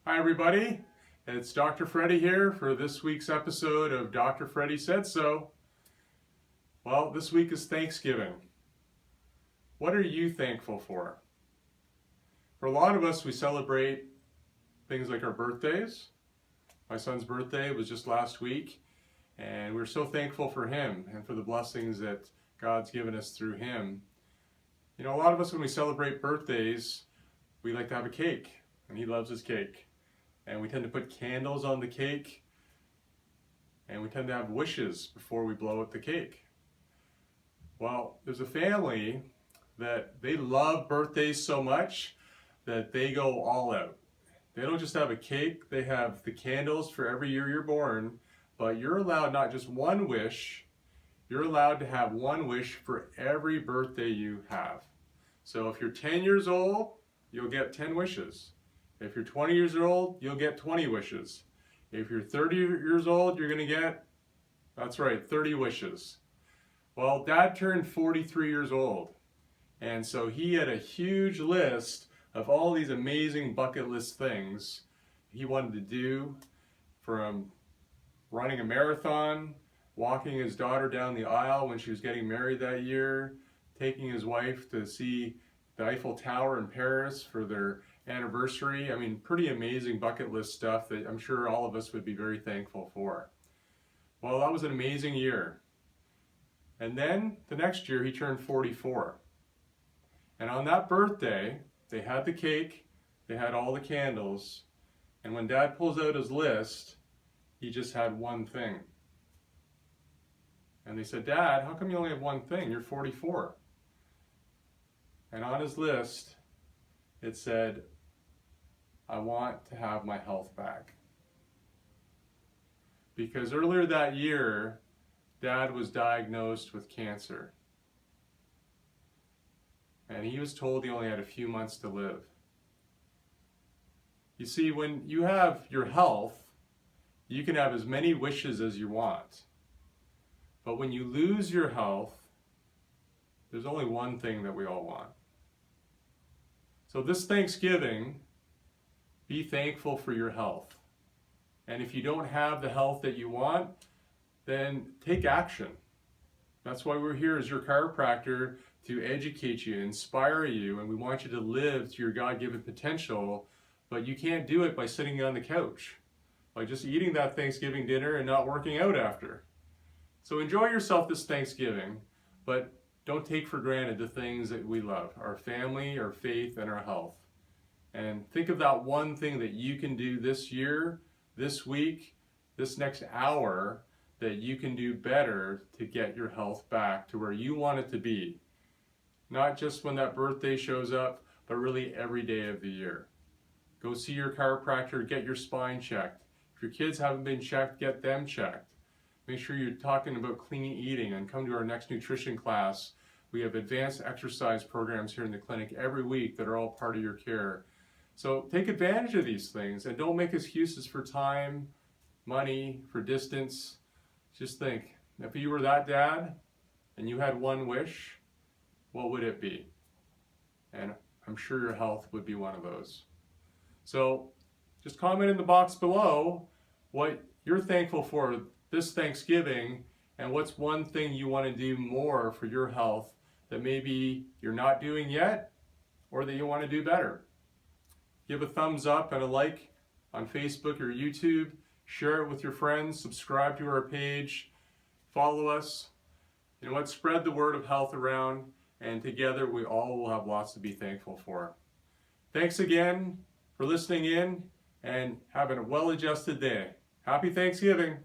Hi everybody, it's Dr. Freddie here for this week's episode of Dr. Freddie Said So. Well, this week is Thanksgiving. What are you thankful for? For a lot of us, we celebrate things like our birthdays. My son's birthday was just last week, and we're so thankful for him and for the blessings that God's given us through him. You know, a lot of us, when we celebrate birthdays, we like to have a cake, and he loves his cake. And we tend to put candles on the cake, and we tend to have wishes before we blow out the cake. Well, there's a family that they love birthdays so much that they go all out. They don't just have a cake, they have the candles for every year you're born, but you're allowed not just one wish, you're allowed to have one wish for every birthday you have. So if you're 10 years old, you'll get 10 wishes. If you're 20 years old, you'll get 20 wishes. If you're 30 years old, you're going to get, that's right, 30 wishes. Well, Dad turned 43 years old, and so he had a huge list of all these amazing bucket list things he wanted to do, from running a marathon, walking his daughter down the aisle when she was getting married that year, taking his wife to see the Eiffel Tower in Paris for their anniversary. I mean, pretty amazing bucket list stuff that I'm sure all of us would be very thankful for. Well, that was an amazing year. And then the next year he turned 44. And on that birthday, they had the cake, they had all the candles, and when Dad pulls out his list, he just had one thing. And they said, "Dad, how come you only have one thing? You're 44. And on his list, it said, "I want to have my health back." Because earlier that year, Dad was diagnosed with cancer. And he was told he only had a few months to live. You see, when you have your health, you can have as many wishes as you want. But when you lose your health, there's only one thing that we all want. So this Thanksgiving, be thankful for your health. And if you don't have the health that you want, then take action. That's why we're here as your chiropractor, to educate you, inspire you, and we want you to live to your God-given potential, but you can't do it by sitting on the couch, by just eating that Thanksgiving dinner and not working out after. So enjoy yourself this Thanksgiving, but don't take for granted the things that we love, our family, our faith, and our health. And think of that one thing that you can do this year, this week, this next hour, that you can do better to get your health back to where you want it to be. Not just when that birthday shows up, but really every day of the year. Go see your chiropractor, get your spine checked. If your kids haven't been checked, get them checked. Make sure you're talking about clean eating and come to our next nutrition class. We have advanced exercise programs here in the clinic every week that are all part of your care. So take advantage of these things and don't make excuses for time, money, for distance. Just think, if you were that dad and you had one wish, what would it be? And I'm sure your health would be one of those. So just comment in the box below what you're thankful for this Thanksgiving and what's one thing you want to do more for your health that maybe you're not doing yet or that you want to do better. Give a thumbs up and a like on Facebook or YouTube. Share it with your friends. Subscribe to our page. Follow us. You know what? Spread the word of health around, and together we all will have lots to be thankful for. Thanks again for listening in, and have a well-adjusted day. Happy Thanksgiving.